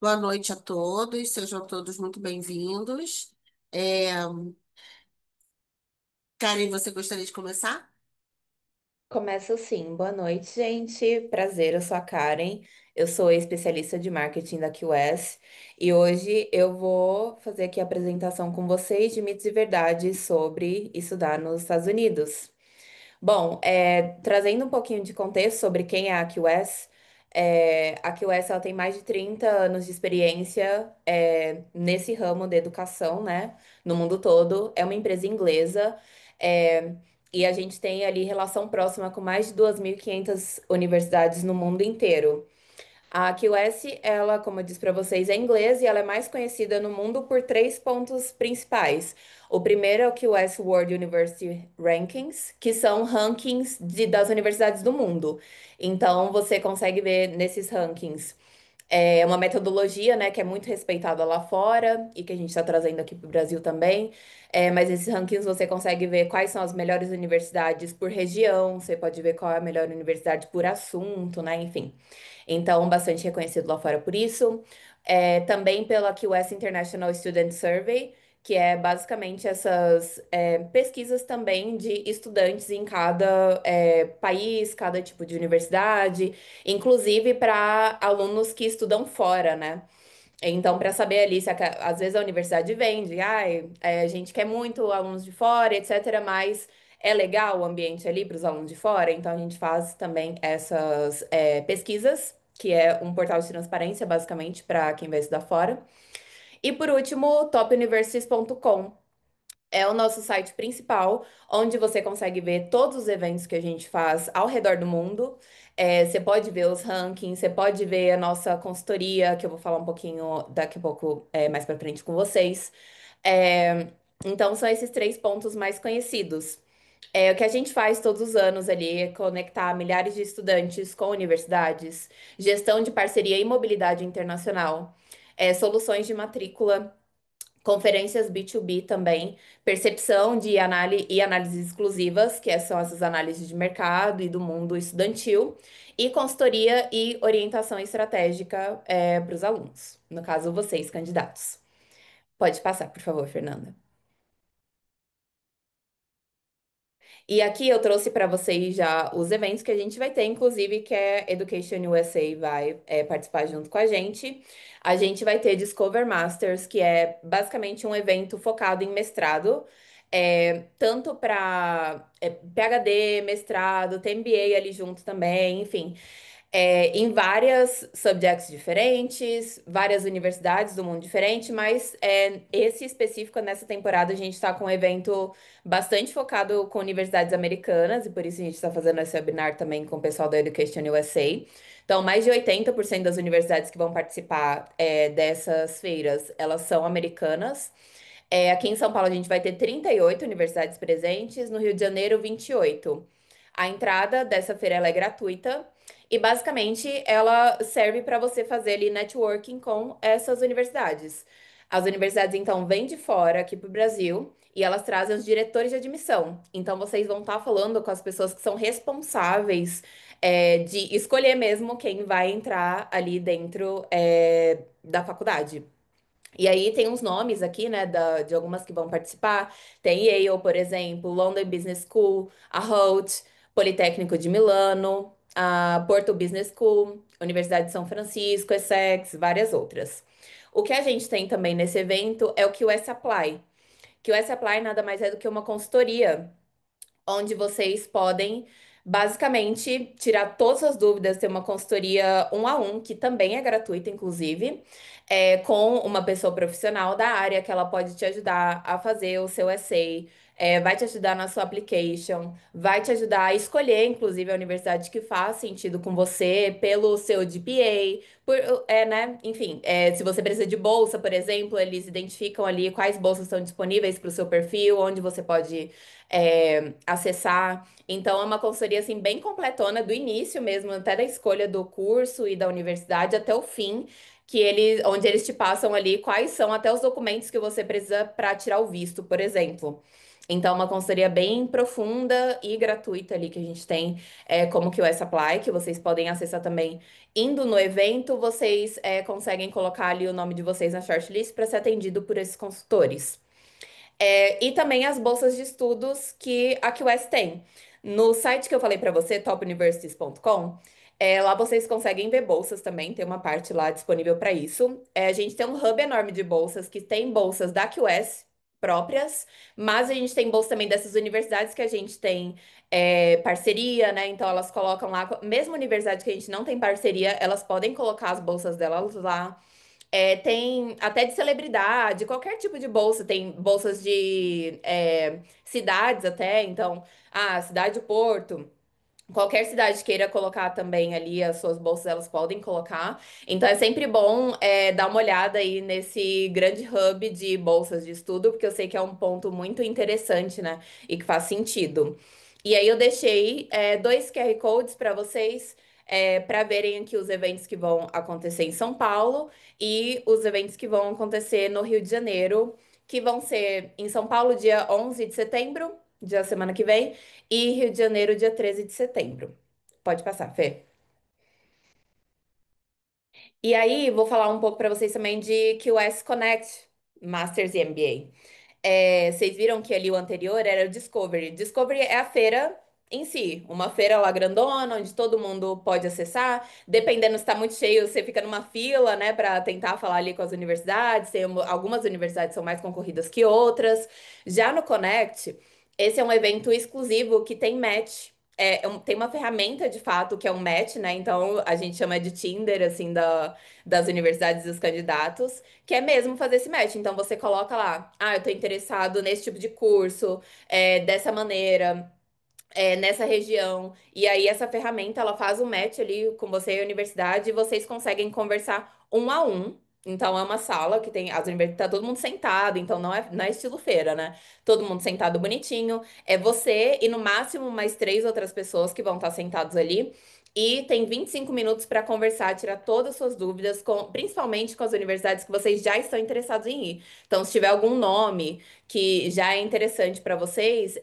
Boa noite a todos, sejam todos muito bem-vindos. É, Karen, você gostaria de começar? Começa assim. Boa noite, gente. Prazer, eu sou a Karen. Eu sou especialista de marketing da QS e hoje eu vou fazer aqui a apresentação com vocês de mitos e verdades sobre estudar nos Estados Unidos. Bom, trazendo um pouquinho de contexto sobre quem é a QS, a QS ela tem mais de 30 anos de experiência nesse ramo da educação, né, no mundo todo. É uma empresa inglesa, é, e a gente tem ali relação próxima com mais de 2.500 universidades no mundo inteiro. A QS, ela, como eu disse para vocês, é inglesa e ela é mais conhecida no mundo por três pontos principais. O primeiro é o QS World University Rankings, que são rankings das universidades do mundo. Então, você consegue ver nesses rankings uma metodologia, né, que é muito respeitada lá fora e que a gente está trazendo aqui para o Brasil também. Mas esses rankings você consegue ver quais são as melhores universidades por região, você pode ver qual é a melhor universidade por assunto, né, enfim. Então, bastante reconhecido lá fora por isso. Também pela QS International Student Survey, que é basicamente essas pesquisas também de estudantes em cada país, cada tipo de universidade, inclusive para alunos que estudam fora, né? Então, para saber ali, se às vezes a universidade vende, ai, a gente quer muito alunos de fora, etc., mas é legal o ambiente ali para os alunos de fora, então a gente faz também essas pesquisas, que é um portal de transparência, basicamente, para quem vai estudar fora. E por último, topuniversities.com. É o nosso site principal, onde você consegue ver todos os eventos que a gente faz ao redor do mundo. Você pode ver os rankings, você pode ver a nossa consultoria, que eu vou falar um pouquinho daqui a pouco, mais para frente com vocês. É, então, são esses três pontos mais conhecidos. O que a gente faz todos os anos ali é conectar milhares de estudantes com universidades, gestão de parceria e mobilidade internacional, soluções de matrícula. Conferências B2B também, percepção de análise e análises exclusivas, que são essas análises de mercado e do mundo estudantil, e consultoria e orientação estratégica para os alunos, no caso, vocês, candidatos. Pode passar, por favor, Fernanda. E aqui eu trouxe para vocês já os eventos que a gente vai ter, inclusive que é Education USA vai participar junto com a gente. A gente vai ter Discover Masters, que é basicamente um evento focado em mestrado, tanto para PhD, mestrado, tem MBA ali junto também, enfim em várias subjects diferentes, várias universidades do mundo diferente, mas esse específico nessa temporada a gente está com um evento bastante focado com universidades americanas, e por isso a gente está fazendo esse webinar também com o pessoal da Education USA. Então, mais de 80% das universidades que vão participar dessas feiras, elas são americanas. Aqui em São Paulo a gente vai ter 38 universidades presentes, no Rio de Janeiro 28. A entrada dessa feira ela é gratuita e basicamente ela serve para você fazer ali networking com essas universidades. As universidades então vêm de fora aqui para o Brasil e elas trazem os diretores de admissão. Então vocês vão estar falando com as pessoas que são responsáveis de escolher mesmo quem vai entrar ali dentro da faculdade. E aí tem uns nomes aqui, né, de algumas que vão participar. Tem Yale, por exemplo, London Business School, a Hult, Politécnico de Milano, a Porto Business School, Universidade de São Francisco, Essex, várias outras. O que a gente tem também nesse evento é o QS Apply. QS Apply nada mais é do que uma consultoria onde vocês podem basicamente tirar todas as dúvidas, ter uma consultoria um a um, que também é gratuita, inclusive, com uma pessoa profissional da área que ela pode te ajudar a fazer o seu essay. Vai te ajudar na sua application, vai te ajudar a escolher, inclusive, a universidade que faz sentido com você, pelo seu GPA, né? Enfim, se você precisa de bolsa, por exemplo, eles identificam ali quais bolsas estão disponíveis para o seu perfil, onde você pode acessar. Então, é uma consultoria assim bem completona, do início mesmo, até da escolha do curso e da universidade até o fim. onde eles te passam ali quais são até os documentos que você precisa para tirar o visto, por exemplo. Então, uma consultoria bem profunda e gratuita ali que a gente tem, como que o S-Apply, que vocês podem acessar também indo no evento, vocês conseguem colocar ali o nome de vocês na shortlist para ser atendido por esses consultores. E também as bolsas de estudos que a QS tem. No site que eu falei para você, topuniversities.com, lá vocês conseguem ver bolsas também, tem uma parte lá disponível para isso. A gente tem um hub enorme de bolsas, que tem bolsas da QS próprias, mas a gente tem bolsa também dessas universidades que a gente tem parceria, né? Então elas colocam lá, mesmo universidade que a gente não tem parceria, elas podem colocar as bolsas delas lá. Tem até de celebridade, qualquer tipo de bolsa. Tem bolsas de cidades até. Então, cidade do Porto. Qualquer cidade queira colocar também ali as suas bolsas, elas podem colocar. Então, é sempre bom dar uma olhada aí nesse grande hub de bolsas de estudo, porque eu sei que é um ponto muito interessante, né? E que faz sentido. E aí, eu deixei dois QR Codes para vocês, para verem aqui os eventos que vão acontecer em São Paulo e os eventos que vão acontecer no Rio de Janeiro, que vão ser em São Paulo, dia 11 de setembro, dia semana que vem. E Rio de Janeiro, dia 13 de setembro. Pode passar, Fê. E aí, vou falar um pouco para vocês também de QS Connect, Masters e MBA. Vocês viram que ali o anterior era o Discovery. Discovery é a feira em si, uma feira lá grandona, onde todo mundo pode acessar. Dependendo se está muito cheio, você fica numa fila, né, para tentar falar ali com as universidades. Algumas universidades são mais concorridas que outras. Já no Connect, esse é um evento exclusivo que tem match. Tem uma ferramenta de fato que é um match, né? Então a gente chama de Tinder, assim, das universidades e dos candidatos, que é mesmo fazer esse match. Então você coloca lá, eu tô interessado nesse tipo de curso, dessa maneira, nessa região. E aí essa ferramenta ela faz o match ali com você e a universidade e vocês conseguem conversar um a um. Então é uma sala que tem as universidades, tá todo mundo sentado, então não é estilo feira, né? Todo mundo sentado bonitinho. É você e no máximo mais três outras pessoas que vão estar sentados ali. E tem 25 minutos para conversar, tirar todas as suas dúvidas, principalmente com as universidades que vocês já estão interessados em ir. Então, se tiver algum nome que já é interessante para vocês,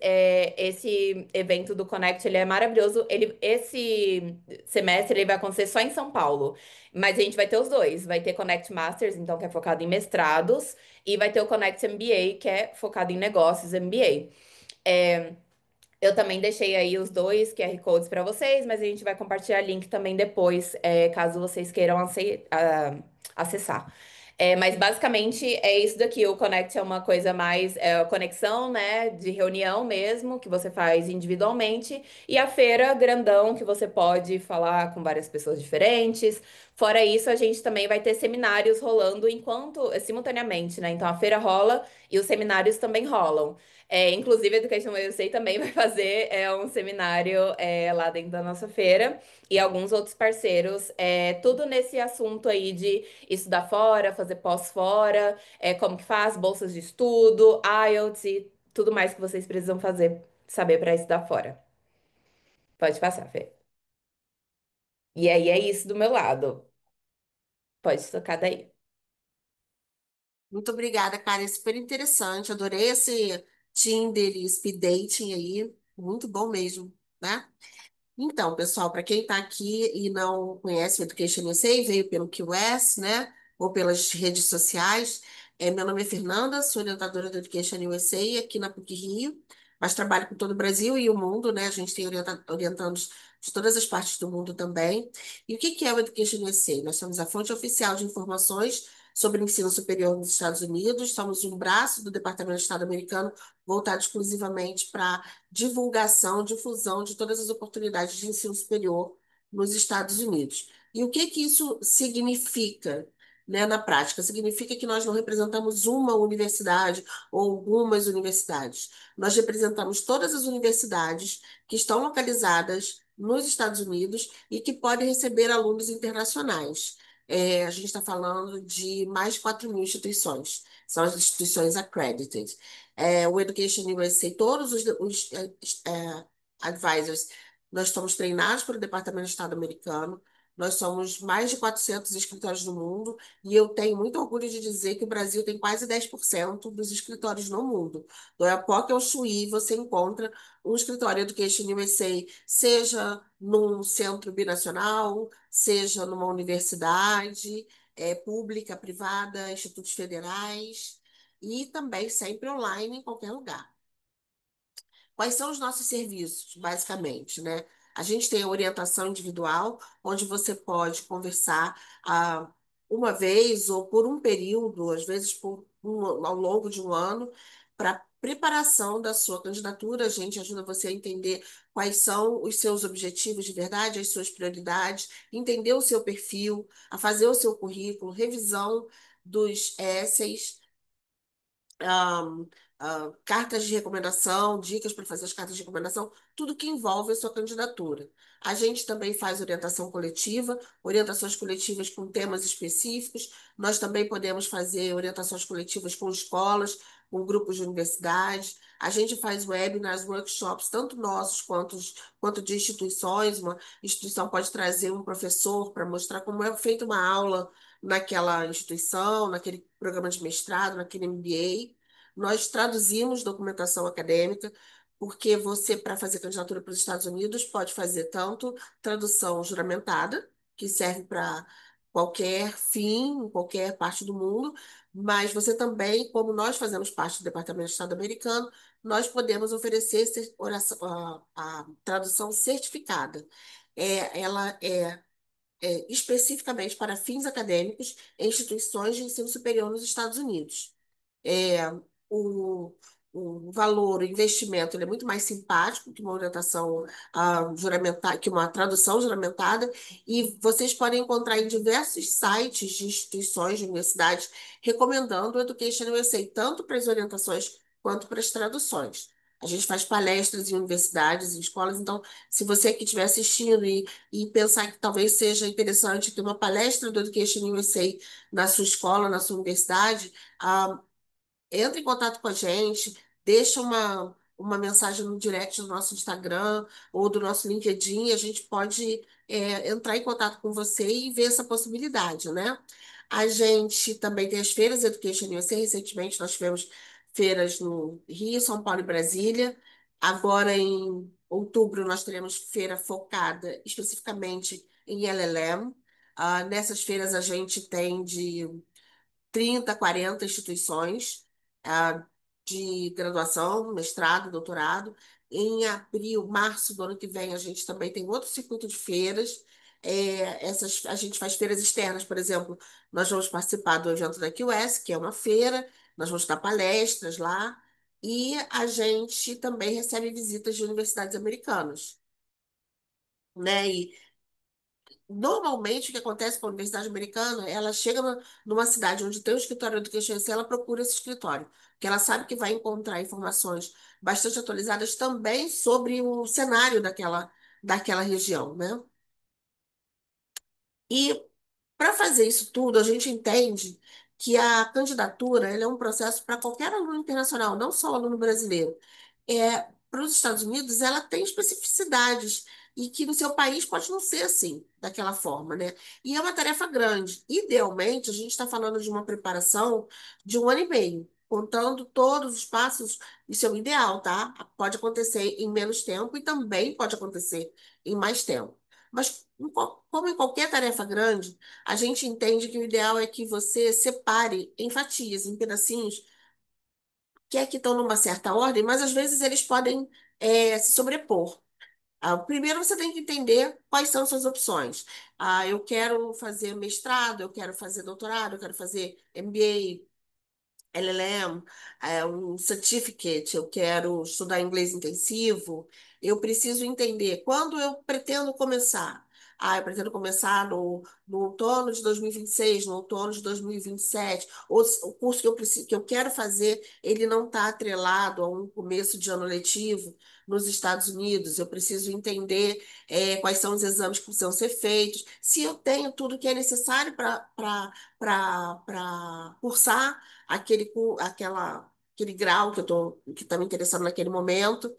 esse evento do Connect, ele é maravilhoso. Esse semestre ele vai acontecer só em São Paulo, mas a gente vai ter os dois. Vai ter Connect Masters, então que é focado em mestrados, e vai ter o Connect MBA, que é focado em negócios MBA. Eu também deixei aí os dois QR Codes para vocês, mas a gente vai compartilhar link também depois, caso vocês queiram acessar. Mas basicamente é isso daqui. O Connect é uma coisa mais conexão, né, de reunião mesmo, que você faz individualmente, e a feira grandão, que você pode falar com várias pessoas diferentes. Fora isso, a gente também vai ter seminários rolando simultaneamente, né? Então a feira rola e os seminários também rolam. Inclusive, a Education USA também vai fazer um seminário lá dentro da nossa feira e alguns outros parceiros, tudo nesse assunto aí de estudar fora, fazer pós fora, como que faz, bolsas de estudo, IELTS e tudo mais que vocês precisam saber para estudar fora. Pode passar, Fê. E aí é isso do meu lado. Pode tocar daí. Muito obrigada, cara. É super interessante. Adorei esse Tinder e speed dating aí. Muito bom mesmo, né? Então, pessoal, para quem está aqui e não conhece o Education USA, veio pelo QS, né? Ou pelas redes sociais. Meu nome é Fernanda, sou orientadora do Education USA aqui na PUC-Rio, mas trabalho com todo o Brasil e o mundo, né? A gente tem orientandos de todas as partes do mundo também. E o que que é o Education USA? Nós somos a fonte oficial de informações sobre o ensino superior nos Estados Unidos, somos um braço do Departamento de Estado americano voltado exclusivamente para divulgação, difusão de todas as oportunidades de ensino superior nos Estados Unidos. E o que que isso significa, né, na prática? Significa que nós não representamos uma universidade ou algumas universidades. Nós representamos todas as universidades que estão localizadas nos Estados Unidos e que podem receber alunos internacionais. A gente está falando de mais de 4.000 instituições. São as instituições accredited. O Education USA, todos os advisors, nós estamos treinados pelo Departamento de Estado americano, Nós somos mais de 400 escritórios no mundo e eu tenho muito orgulho de dizer que o Brasil tem quase 10% dos escritórios no mundo. Do Oiapoque ao Chuí, você encontra um escritório Education USA, seja num centro binacional, seja numa universidade, pública, privada, institutos federais, e também sempre online em qualquer lugar. Quais são os nossos serviços, basicamente, né? A gente tem a orientação individual, onde você pode conversar uma vez ou por um período, às vezes ao longo de um ano, para preparação da sua candidatura. A gente ajuda você a entender quais são os seus objetivos de verdade, as suas prioridades, entender o seu perfil, a fazer o seu currículo, revisão dos essays, ahn, cartas de recomendação, dicas para fazer as cartas de recomendação, tudo que envolve a sua candidatura. A gente também faz orientação coletiva, orientações coletivas com temas específicos. Nós também podemos fazer orientações coletivas com escolas, com grupos de universidades. A gente faz webinars, workshops, tanto nossos quanto de instituições. Uma instituição pode trazer um professor para mostrar como é feita uma aula naquela instituição, naquele programa de mestrado, naquele MBA. Nós traduzimos documentação acadêmica, porque você, para fazer candidatura para os Estados Unidos, pode fazer tanto tradução juramentada, que serve para qualquer fim, em qualquer parte do mundo, mas você também, como nós fazemos parte do Departamento de Estado americano, nós podemos oferecer a tradução certificada. Ela especificamente para fins acadêmicos em instituições de ensino superior nos Estados Unidos. É, o, o valor, o investimento, ele é muito mais simpático que uma orientação juramentada, que uma tradução juramentada, e vocês podem encontrar em diversos sites de instituições, de universidades, recomendando o Education USA, tanto para as orientações quanto para as traduções. A gente faz palestras em universidades, em escolas, então, se você que estiver assistindo e pensar que talvez seja interessante ter uma palestra do Education USA na sua escola, na sua universidade, ah, entra em contato com a gente, deixa uma mensagem no direct do nosso Instagram ou do nosso LinkedIn, e a gente pode entrar em contato com você e ver essa possibilidade, né? A gente também tem as feiras Education USA. Recentemente nós tivemos feiras no Rio, São Paulo e Brasília. Agora, em outubro, nós teremos feira focada especificamente em LLM. Nessas feiras a gente tem de 30, 40 instituições de graduação, mestrado, doutorado. Em abril, março do ano que vem, a gente também tem outro circuito de feiras. A gente faz feiras externas, por exemplo, nós vamos participar do evento da QS, que é uma feira, nós vamos dar palestras lá, e a gente também recebe visitas de universidades americanas, né? Normalmente, o que acontece com a Universidade Americana, ela chega numa cidade onde tem um escritório do QXC, ela procura esse escritório, porque ela sabe que vai encontrar informações bastante atualizadas também sobre o cenário daquela região, né? E para fazer isso tudo, a gente entende que a candidatura ela é um processo para qualquer aluno internacional, não só o aluno brasileiro. Para os Estados Unidos, ela tem especificidades e que no seu país pode não ser assim, daquela forma, né? E é uma tarefa grande. Idealmente, a gente está falando de uma preparação de um ano e meio, contando todos os passos. Isso é o ideal, tá? Pode acontecer em menos tempo e também pode acontecer em mais tempo. Mas, como em qualquer tarefa grande, a gente entende que o ideal é que você separe em fatias, em pedacinhos, que é que estão numa certa ordem, mas às vezes eles podem se sobrepor. Primeiro você tem que entender quais são suas opções. Eu quero fazer mestrado, eu quero fazer doutorado, eu quero fazer MBA, LLM, um certificate, eu quero estudar inglês intensivo, eu preciso entender quando eu pretendo começar. Eu pretendo começar no outono de 2026, no outono de 2027. Ou o curso que eu quero fazer, ele não está atrelado a um começo de ano letivo nos Estados Unidos. Eu preciso entender quais são os exames que precisam ser feitos, se eu tenho tudo que é necessário para cursar aquela. aquele grau que está me interessando naquele momento.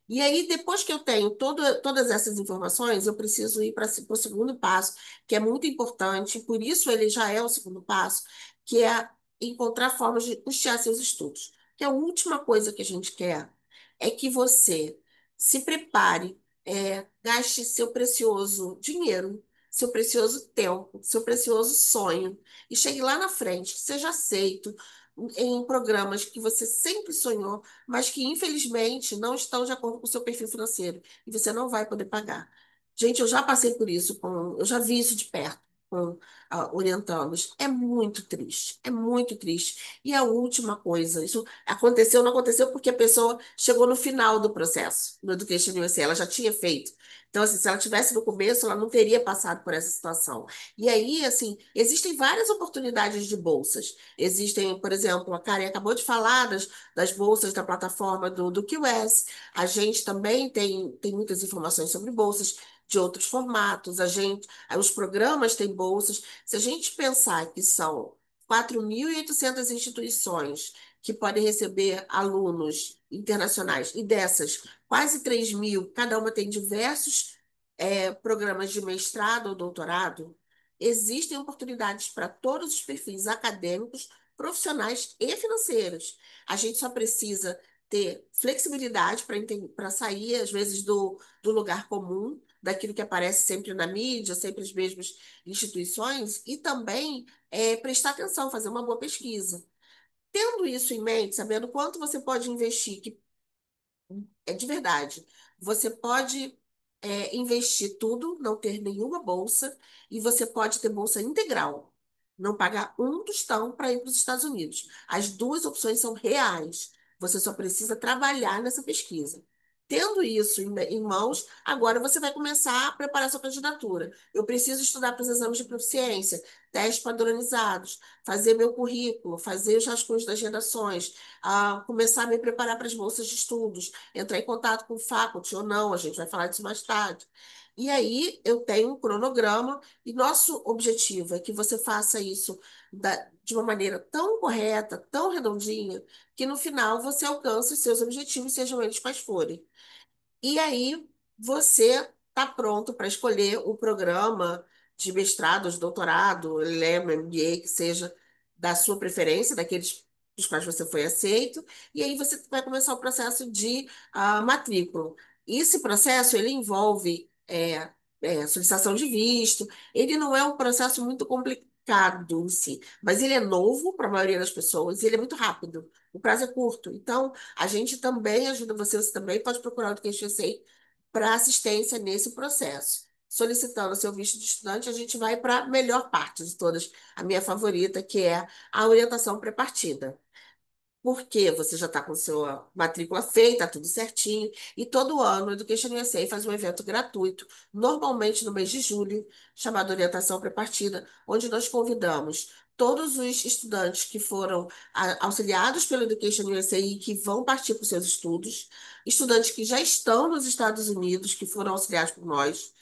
E aí, depois que eu tenho todas essas informações, eu preciso ir para o segundo passo, que é muito importante, por isso ele já é o segundo passo, que é encontrar formas de custear seus estudos. Que a última coisa que a gente quer é que você se prepare, gaste seu precioso dinheiro, seu precioso tempo, seu precioso sonho, e chegue lá na frente, seja aceito em programas que você sempre sonhou, mas que infelizmente não estão de acordo com o seu perfil financeiro e você não vai poder pagar. Gente, eu já passei por isso, eu já vi isso de perto com orientandos. É muito triste, é muito triste. E a última coisa, isso aconteceu, não aconteceu porque a pessoa chegou no final do processo, no Education USA, ela já tinha feito. Então, assim, se ela tivesse no começo, ela não teria passado por essa situação. E aí, assim, existem várias oportunidades de bolsas. Existem, por exemplo, a Karen acabou de falar das bolsas da plataforma do QS. A gente também tem muitas informações sobre bolsas de outros formatos. Os programas têm bolsas. Se a gente pensar que são 4.800 instituições que podem receber alunos internacionais, e dessas, quase 3.000, cada uma tem diversos programas de mestrado ou doutorado, existem oportunidades para todos os perfis acadêmicos, profissionais e financeiros. A gente só precisa ter flexibilidade para sair, às vezes, do lugar comum, daquilo que aparece sempre na mídia, sempre as mesmas instituições, e também prestar atenção, fazer uma boa pesquisa. Tendo isso em mente, sabendo quanto você pode investir, que é de verdade. Você pode investir tudo, não ter nenhuma bolsa, e você pode ter bolsa integral. Não pagar um tostão para ir para os Estados Unidos. As duas opções são reais. Você só precisa trabalhar nessa pesquisa. Tendo isso em mãos, agora você vai começar a preparar sua candidatura. Eu preciso estudar para os exames de proficiência, testes padronizados, fazer meu currículo, fazer os rascunhos das redações, começar a me preparar para as bolsas de estudos, entrar em contato com o faculty ou não, a gente vai falar disso mais tarde. E aí eu tenho um cronograma e nosso objetivo é que você faça isso de uma maneira tão correta, tão redondinha, que no final você alcance os seus objetivos, sejam eles quais forem. E aí você está pronto para escolher o programa de mestrado, de doutorado, LEM, MBA, que seja da sua preferência, daqueles dos quais você foi aceito, e aí você vai começar o processo de matrícula. Esse processo, ele envolve solicitação de visto, ele não é um processo muito complicado em si, mas ele é novo para a maioria das pessoas, e ele é muito rápido, o prazo é curto. Então, a gente também ajuda você também pode procurar o Education USA para assistência nesse processo. Solicitando seu visto de estudante, a gente vai para a melhor parte de todas, a minha favorita, que é a orientação pré-partida, porque você já está com sua matrícula feita, tudo certinho, e todo ano o Education USA faz um evento gratuito, normalmente no mês de julho, chamado Orientação Pré-Partida, onde nós convidamos todos os estudantes que foram auxiliados pelo Education USA e que vão partir para os seus estudos, estudantes que já estão nos Estados Unidos, que foram auxiliados por nós,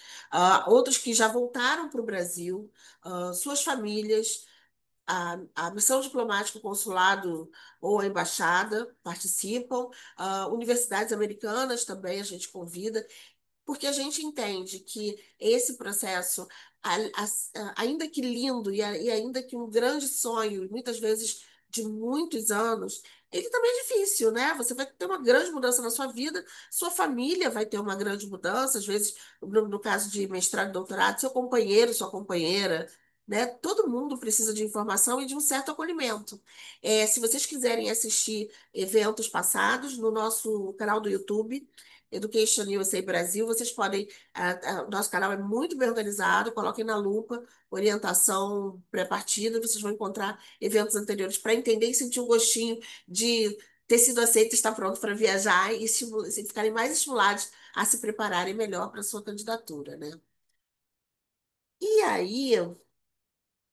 outros que já voltaram para o Brasil, suas famílias, a missão diplomática, o consulado ou a embaixada participam, universidades americanas também a gente convida, porque a gente entende que esse processo, ainda que lindo e ainda que um grande sonho, muitas vezes de muitos anos, ele também é difícil, né? Você vai ter uma grande mudança na sua vida, sua família vai ter uma grande mudança, às vezes, no caso de mestrado e doutorado, seu companheiro, sua companheira, né? Todo mundo precisa de informação e de um certo acolhimento. Se vocês quiserem assistir eventos passados no nosso canal do YouTube, Education USA Brasil, vocês podem. O nosso canal é muito bem organizado, coloquem na lupa orientação pré-partida, vocês vão encontrar eventos anteriores para entender e sentir um gostinho de ter sido aceito e estar pronto para viajar e ficarem mais estimulados a se prepararem melhor para a sua candidatura, né? E aí,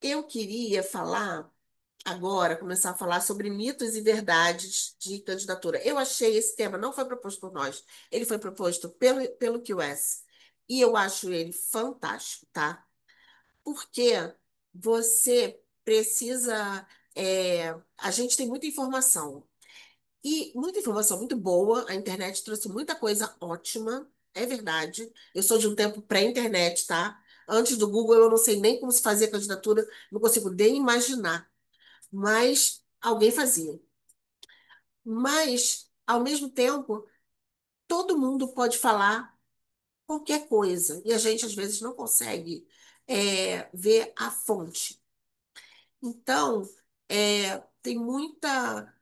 eu queria falar agora, começar a falar sobre mitos e verdades de candidatura. Eu achei esse tema, não foi proposto por nós, ele foi proposto pelo QS. E eu acho ele fantástico, tá? Porque você precisa. A gente tem muita informação. E muita informação muito boa. A internet trouxe muita coisa ótima, é verdade. Eu sou de um tempo pré-internet, tá? Antes do Google, eu não sei nem como se fazia candidatura, não consigo nem imaginar. Mas alguém fazia. Mas, ao mesmo tempo, todo mundo pode falar qualquer coisa. E a gente, às vezes, não consegue, ver a fonte. Então, tem muita.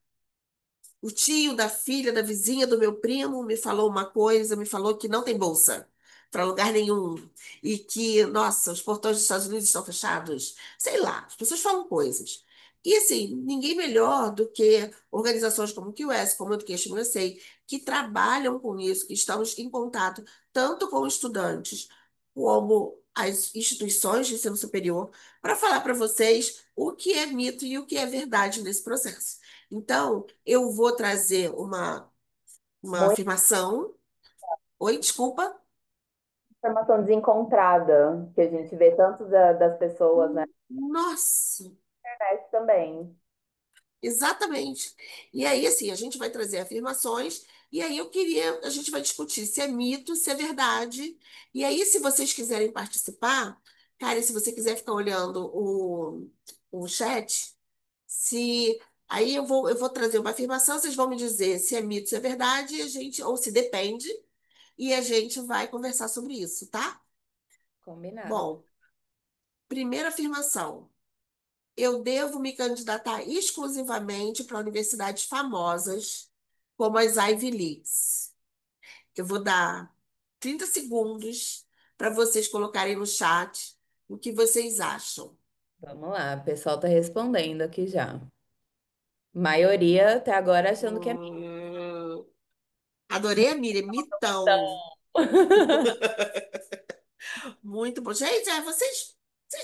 O tio da filha da vizinha do meu primo me falou uma coisa, me falou que não tem bolsa para lugar nenhum e que, nossa, os portões dos Estados Unidos estão fechados. Sei lá, as pessoas falam coisas. E assim, ninguém melhor do que organizações como o QS, como o Education USA, que trabalham com isso, que estamos em contato tanto com estudantes como as instituições de ensino superior, para falar para vocês o que é mito e o que é verdade nesse processo. Então, eu vou trazer uma Muita afirmação. Oi, desculpa. informação desencontrada que a gente vê tanto das pessoas, né? Nossa, Na internet também. exatamente. E aí, assim, a gente vai trazer afirmações, e aí eu queria, a gente vai discutir se é mito, se é verdade. E aí, se vocês quiserem participar, cara, se você quiser ficar olhando o chat, se. Aí eu vou trazer uma afirmação, vocês vão me dizer se é mito, se é verdade, e a gente, ou se depende, e a gente vai conversar sobre isso, tá? Combinado. Bom, primeira afirmação. Eu devo me candidatar exclusivamente para universidades famosas, como as Ivy Leagues. Eu vou dar 30 segundos para vocês colocarem no chat o que vocês acham. Vamos lá, o pessoal tá respondendo aqui já. Maioria até agora achando que é Hum, adorei a Miriam, mitão. mitão. Muito bom. Gente, vocês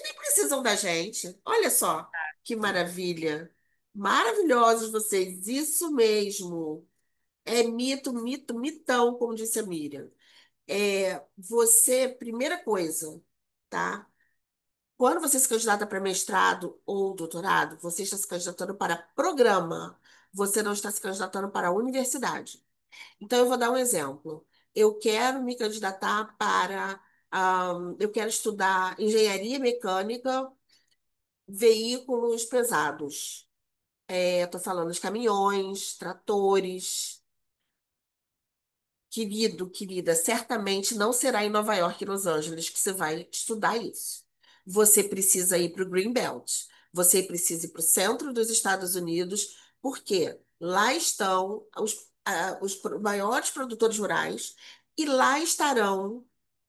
nem precisam da gente. Olha só que maravilha. Maravilhosos vocês, isso mesmo. É mito, mito, mitão, como disse a Miriam. Primeira coisa, tá? Quando você se candidata para mestrado ou doutorado, você está se candidatando para programa. Você não está se candidatando para a universidade. Então, eu vou dar um exemplo. Eu quero me candidatar eu quero estudar engenharia mecânica, veículos pesados. Estou falando de caminhões, tratores. Querido, querida, certamente não será em Nova York e Los Angeles que você vai estudar isso. Você precisa ir para o Greenbelt. Você precisa ir para o centro dos Estados Unidos, porque lá estão os maiores produtores rurais e lá estarão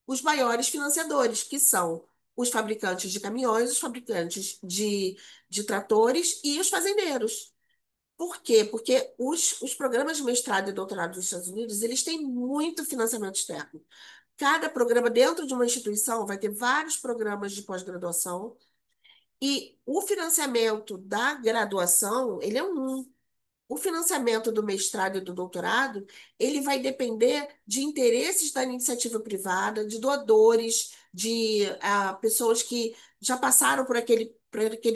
os maiores financiadores, que são os fabricantes de caminhões, os fabricantes de tratores e os fazendeiros. Por quê? Porque os programas de mestrado e doutorado dos Estados Unidos, eles têm muito financiamento externo. Cada programa dentro de uma instituição vai ter vários programas de pós-graduação e o financiamento da graduação, ele é um. O financiamento do mestrado e do doutorado, ele vai depender de interesses da iniciativa privada, de doadores, de pessoas que já passaram por aquele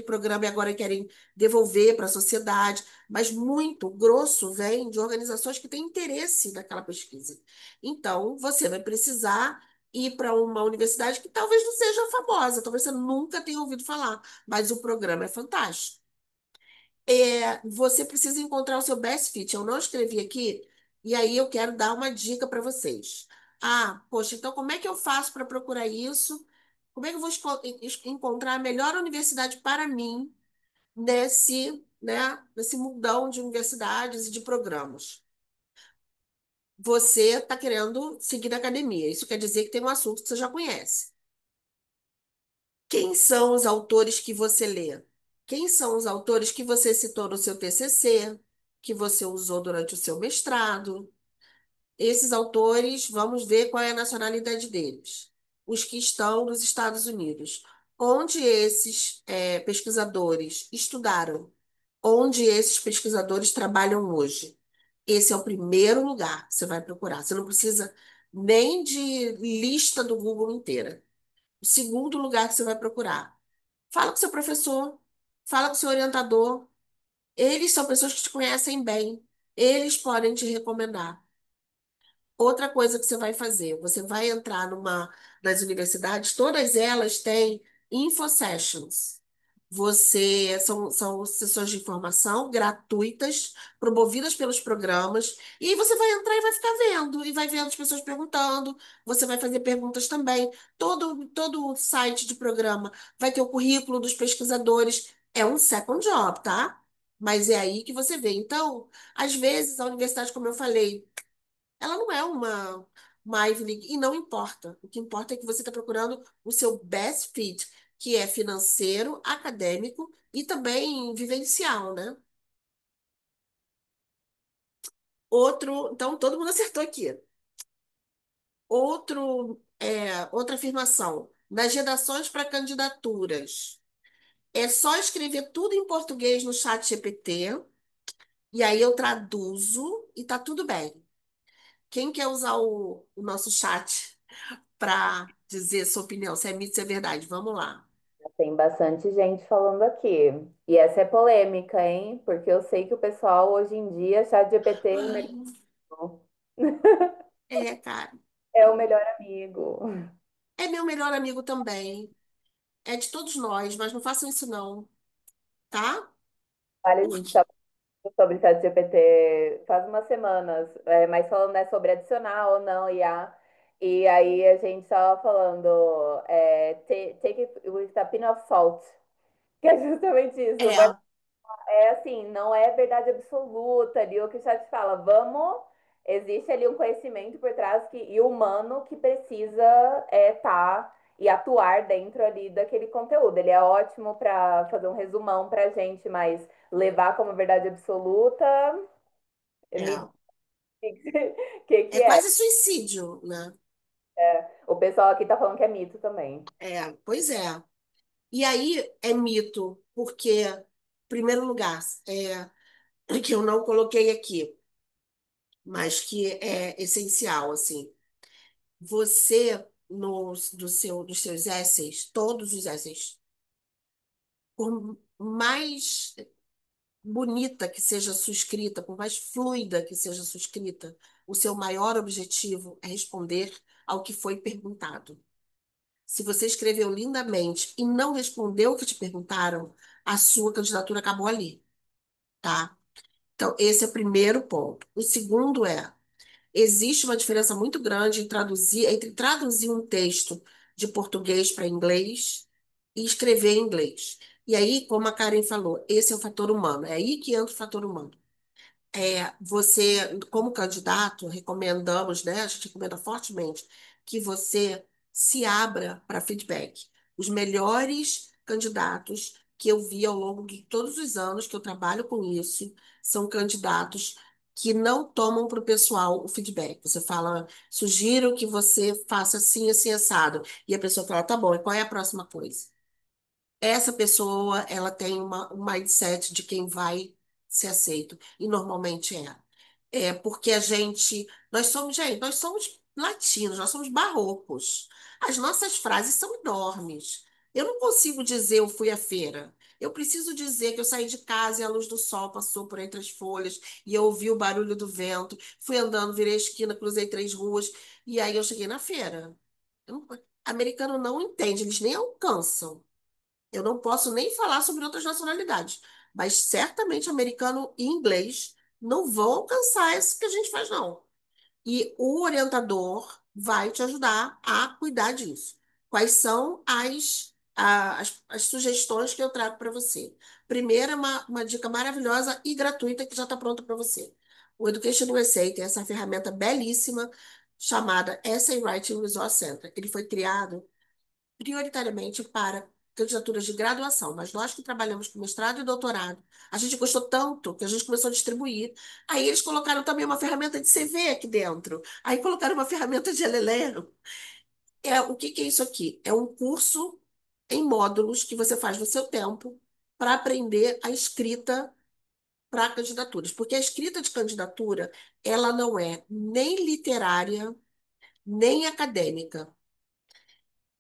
programa e agora querem devolver para a sociedade, mas muito grosso vem de organizações que têm interesse naquela pesquisa. Então, você vai precisar ir para uma universidade que talvez não seja famosa, talvez você nunca tenha ouvido falar, mas o programa é fantástico. Você precisa encontrar o seu best fit. Eu não escrevi aqui, e aí eu quero dar uma dica para vocês. Ah, poxa, então como é que eu faço para procurar isso? Como é que eu vou encontrar a melhor universidade para mim nesse mundão de universidades e de programas? Você está querendo seguir na academia. Isso quer dizer que tem um assunto que você já conhece. Quem são os autores que você lê? Quem são os autores que você citou no seu TCC, que você usou durante o seu mestrado? Esses autores, vamos ver qual é a nacionalidade deles. Os que estão nos Estados Unidos. Onde esses, pesquisadores estudaram? Onde esses pesquisadores trabalham hoje? Esse é o primeiro lugar que você vai procurar. Você não precisa nem de lista do Google inteira. O segundo lugar que você vai procurar. Fala com seu professor, fala com seu orientador. Eles são pessoas que te conhecem bem. eles podem te recomendar. Outra coisa que você vai fazer, você vai entrar nas universidades, todas elas têm info sessions. São sessões de informação gratuitas, promovidas pelos programas, e aí você vai entrar e vai ficar vendo, e vai vendo as pessoas perguntando, você vai fazer perguntas também. Todo site de programa vai ter o currículo dos pesquisadores. É um second job, tá? Mas é aí que você vê. Então, às vezes, a universidade, como eu falei, ela não é uma Ivy League, e não importa. O que importa é que você está procurando o seu best fit, que é financeiro, acadêmico e também vivencial, né? Então todo mundo acertou aqui. Outra afirmação. Nas redações para candidaturas, é só escrever tudo em português no chat GPT, e aí eu traduzo e tá tudo bem. Quem quer usar o nosso chat para dizer sua opinião, se é mito, se é verdade? Vamos lá. Tem bastante gente falando aqui. E essa é polêmica, hein? Porque eu sei que o pessoal hoje em dia, ChatGPT é o Ai, melhor cara. é o melhor amigo. É meu melhor amigo também. É de todos nós, mas não façam isso não, tá? Olha, a Por gente quê? está sobre ChatGPT faz umas semanas, mas falando, né, sobre adicionar ou não IA. E aí a gente estava falando, take it with a pinch of salt, que é justamente isso. É, É assim, não é verdade absoluta ali o que o chat fala. Vamos, existe ali um conhecimento por trás e humano que precisa tá e atuar dentro ali daquele conteúdo. Ele é ótimo para fazer um resumão para a gente, mas levar como verdade absoluta, me é. diz que É é. quase suicídio, né? O pessoal aqui tá falando que é mito também. Pois é. E aí é mito, porque, em primeiro lugar, que eu não coloquei aqui, mas que é essencial, assim. Você, dos seus essays, todos os essays, por mais bonita que seja a sua escrita, por mais fluida que seja a sua escrita, o seu maior objetivo é responder ao que foi perguntado. Se você escreveu lindamente e não respondeu o que te perguntaram, a sua candidatura acabou ali, tá? Então, esse é o primeiro ponto. O segundo é, existe uma diferença muito grande entre traduzir um texto de português para inglês e escrever em inglês. E aí, como a Karen falou, esse é o fator humano. É aí que entra o fator humano. Você, como candidato, recomendamos, né? A gente recomenda fortemente que você se abra para feedback. Os melhores candidatos que eu vi ao longo de todos os anos que eu trabalho com isso são candidatos que não tomam para o pessoal o feedback. Você fala, sugiro que você faça assim, assim, assado. E a pessoa fala, tá bom, e qual é a próxima coisa? Essa pessoa, ela tem um mindset de quem vai ser aceito. E normalmente é. É porque nós somos latinos, nós somos barrocos. As nossas frases são enormes. Eu não consigo dizer eu fui à feira. Eu preciso dizer que eu saí de casa e a luz do sol passou por entre as folhas e eu ouvi o barulho do vento. Fui andando, virei a esquina, cruzei 3 ruas e aí eu cheguei na feira. Americano não entende, eles nem alcançam. Eu não posso nem falar sobre outras nacionalidades, mas certamente americano e inglês não vão alcançar isso que a gente faz, não. E o orientador vai te ajudar a cuidar disso. Quais são as sugestões que eu trago para você? Primeiro, uma dica maravilhosa e gratuita que já está pronta para você. O Education USA tem essa ferramenta belíssima chamada Essay Writing Resource Center. Ele foi criado prioritariamente para candidaturas de graduação, mas nós que trabalhamos com mestrado e doutorado, a gente gostou tanto que a gente começou a distribuir. Aí eles colocaram também uma ferramenta de CV aqui dentro. Aí colocaram uma ferramenta de LLM. O que que é isso aqui? É um curso em módulos que você faz no seu tempo para aprender a escrita para candidaturas, porque a escrita de candidatura, ela não é nem literária, nem acadêmica.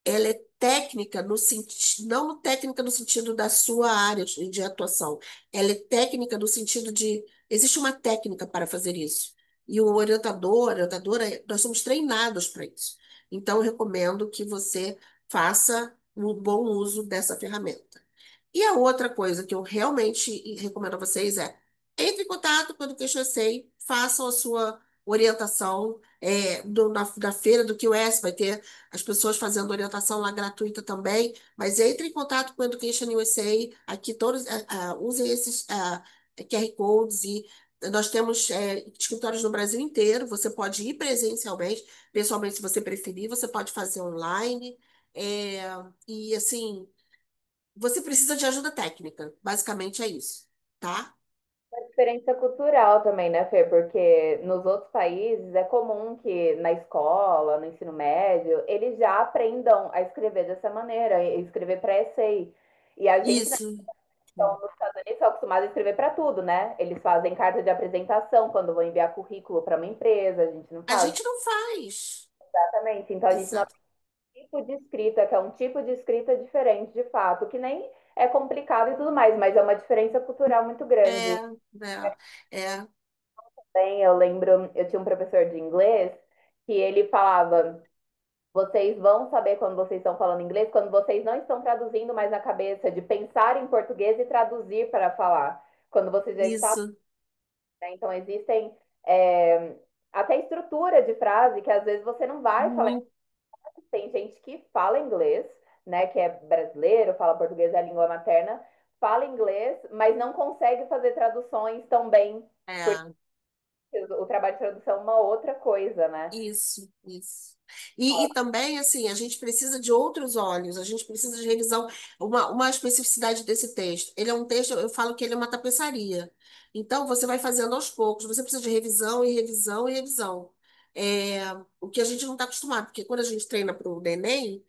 Ela é técnica no sentido, não técnica no sentido da sua área de atuação. Ela é técnica no sentido de Existe uma técnica para fazer isso. E o orientador, a orientadora, nós somos treinados para isso. Então, eu recomendo que você faça um bom uso dessa ferramenta. E a outra coisa que eu realmente recomendo a vocês é entre em contato com o Education Say, façam a sua orientação na feira do QS, vai ter as pessoas fazendo orientação lá gratuita também, mas entre em contato com o Education USA, aqui todos usem esses QR Codes e nós temos escritórios no Brasil inteiro, você pode ir presencialmente, pessoalmente se você preferir, você pode fazer online, é, e assim você precisa de ajuda técnica. Basicamente é isso, tá? Diferença cultural também, né, Fê? Porque nos outros países é comum que na escola, no ensino médio, eles já aprendam a escrever dessa maneira, e escrever para essay. E a gente, né, Isso. então, nos Estados Unidos, são acostumados a escrever para tudo, né? Eles fazem carta de apresentação quando vão enviar currículo para uma empresa, a gente não A faz gente não faz. exatamente. Então, a gente não Exato. tem tipo de escrita, que é um tipo de escrita diferente, de fato, que nem é complicado e tudo mais, mas é uma diferença cultural muito grande. É. Bem, eu lembro, eu tinha um professor de inglês que ele falava: vocês vão saber quando vocês estão falando inglês, quando vocês não estão traduzindo mais na cabeça, de pensar em português e traduzir para falar. Quando você já está, Isso. né? Então, existem é, até estrutura de frase que às vezes você não vai falar. Muito. Tem gente que fala inglês, né, que é brasileiro, fala português, é a língua materna, fala inglês, mas não consegue fazer traduções tão bem, porque É. o trabalho de tradução é uma outra coisa, né? Isso. E também, assim, a gente precisa de outros olhos, a gente precisa de revisão, uma especificidade desse texto. Ele é um texto, eu falo que ele é uma tapeçaria. Então, você vai fazendo aos poucos, você precisa de revisão e revisão e revisão. É, o que a gente não está acostumado, porque quando a gente treina para o Enem,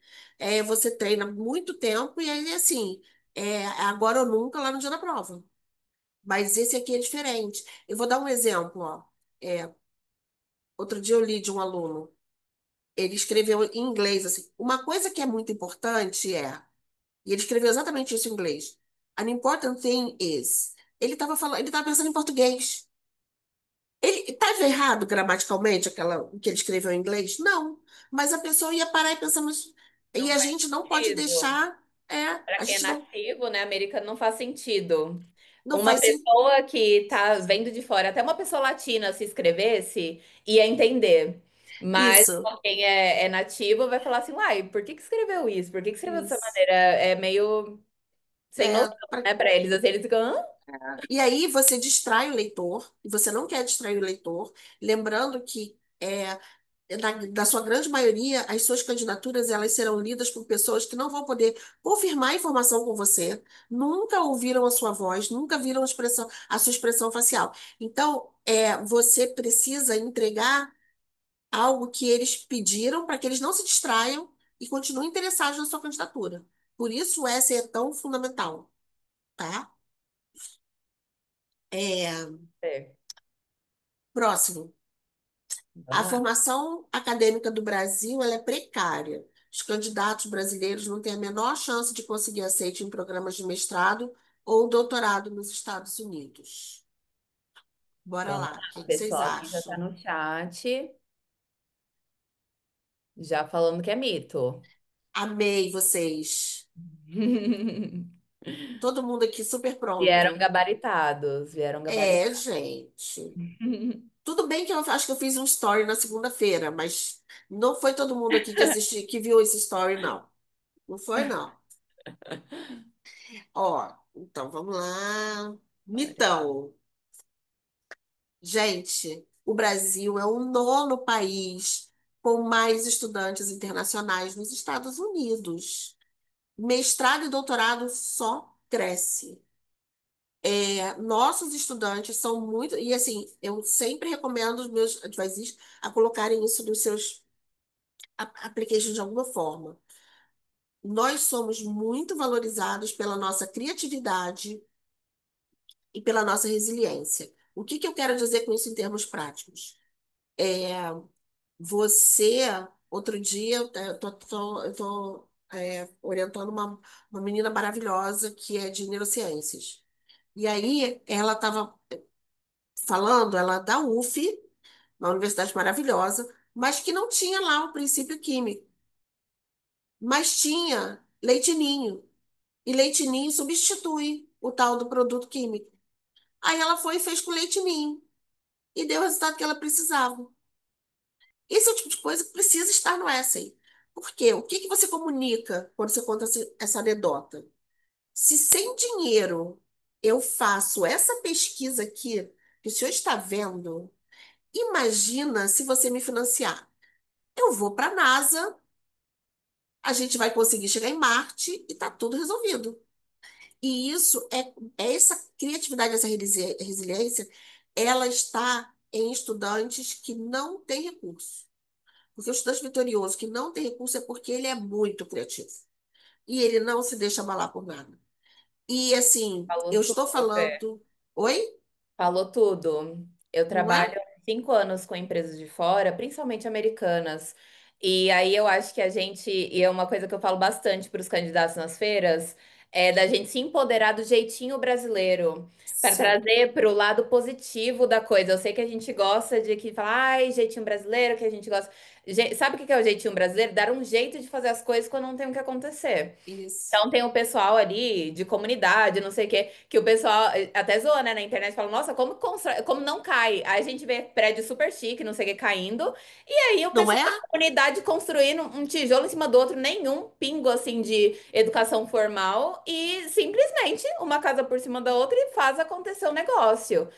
você treina muito tempo e aí, assim, agora ou nunca lá no dia da prova. Mas esse aqui é diferente. Eu vou dar um exemplo, ó. É, outro dia eu li de um aluno. Ele escreveu em inglês assim. Uma coisa que é muito importante e ele escreveu exatamente isso em inglês. An important thing is. Ele estava pensando em português. Ele estava errado gramaticalmente o que ele escreveu em inglês? Não. Mas a pessoa ia parar e pensar, e Não a faz gente não pode sentido. deixar, Para a quem é gente nativo, né, americano, não faz sentido. não Uma faz sentido. pessoa que tá vendo de fora, até uma pessoa latina, se escrevesse, ia entender. Mas Isso, só quem é nativo vai falar assim, uai, por que que escreveu isso? Por que que escreveu dessa isso. maneira? É meio sem É, noção, pra- né, para eles. Assim, eles ficam, hã? e aí você distrai o leitor, e você não quer distrair o leitor, lembrando que da sua grande maioria, as suas candidaturas elas serão lidas por pessoas que não vão poder confirmar a informação com você, nunca ouviram a sua voz, nunca viram a sua expressão facial. Então, você precisa entregar algo que eles pediram para que eles não se distraiam e continuem interessados na sua candidatura. Por isso, essa é tão fundamental, tá? É, É, próximo. A vamos lá. formação acadêmica do Brasil ela é precária. Os candidatos brasileiros não têm a menor chance de conseguir aceite em programas de mestrado ou doutorado nos Estados Unidos. Bora Vamos lá, o lá. que O que vocês pessoal aqui já tá acham? no chat, já falando que é mito. Amei vocês. Todo mundo aqui super Vieram pronto. gabaritados, vieram É, gabaritados. gente. Tudo bem que eu acho que eu fiz um story na segunda-feira, mas não foi todo mundo aqui que assistiu, que viu esse story, não. Não foi, não. Ó, então vamos lá. Mitão. Gente, o Brasil é o nono país com mais estudantes internacionais nos Estados Unidos. Mestrado e doutorado só cresce. Nossos estudantes são muito. E assim, eu sempre recomendo os meus advisors a colocarem isso nos seus applications de alguma forma. Nós somos muito valorizados pela nossa criatividade e pela nossa resiliência. O que que eu quero dizer com isso em termos práticos? Você, outro dia, eu tô orientando uma menina maravilhosa que é de neurociências. E aí, ela estava falando, ela é da UF, uma universidade maravilhosa, mas que não tinha lá o princípio químico, mas tinha leitinho. E leitinho substitui o tal do produto químico. Aí ela foi e fez com leitinho e deu o resultado que ela precisava. Esse é o tipo de coisa que precisa estar no Essay. Por quê? O que que você comunica quando você conta essa anedota? Se sem dinheiro eu faço essa pesquisa aqui, que o senhor está vendo, imagina se você me financiar. Eu vou para a NASA, a gente vai conseguir chegar em Marte e está tudo resolvido. E isso é essa criatividade, essa resiliência, ela está em estudantes que não têm recurso. Porque o estudante vitorioso que não tem recurso é porque ele é muito criativo. E ele não se deixa abalar por nada. E assim, eu Falou estou tudo, Fê. falando. Oi? Falou tudo. Eu Não trabalho é? há 5 anos com empresas de fora, principalmente americanas. E aí eu acho que a gente, e é uma coisa que eu falo bastante para os candidatos nas feiras, é da gente se empoderar do jeitinho brasileiro, para Super. trazer para o lado positivo da coisa. Eu sei que a gente gosta de que falar, ai, jeitinho brasileiro, que a gente gosta. Sabe o que que é o jeitinho brasileiro? Dar um jeito de fazer as coisas quando não tem o que acontecer. Isso. Então tem o pessoal ali de comunidade, não sei o quê, que o pessoal até zoa, né, na internet, fala, nossa, como constrói, como não cai? Aí a gente vê prédio super chique, não sei o que, caindo, e aí o Não pessoal é? da comunidade construindo um tijolo em cima do outro, nenhum pingo, assim, de educação formal, e simplesmente uma casa por cima da outra e faz acontecer o negócio.